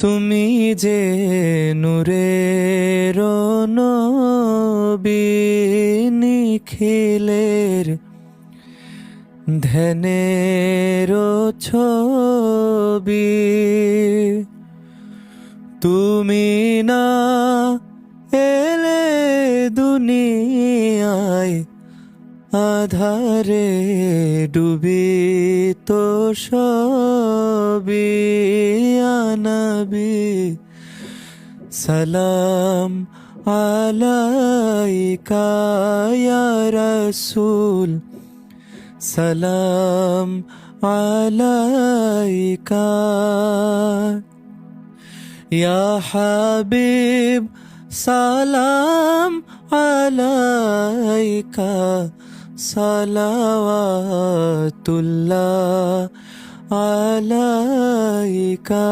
তুমি যে নূরের নবী, নিখিলের ধ্যানের ছবি। তুমি না এলে দুনিয়ায় আধারে ডুবিত সবই। ইয়া নবী সালাম আলাইকা, ইয়া রাসূল সালাম আলাইকা, ইয়া হাবিব সালাম আলাইকা, সালাওয়াতুল্লাহ আলাইকা।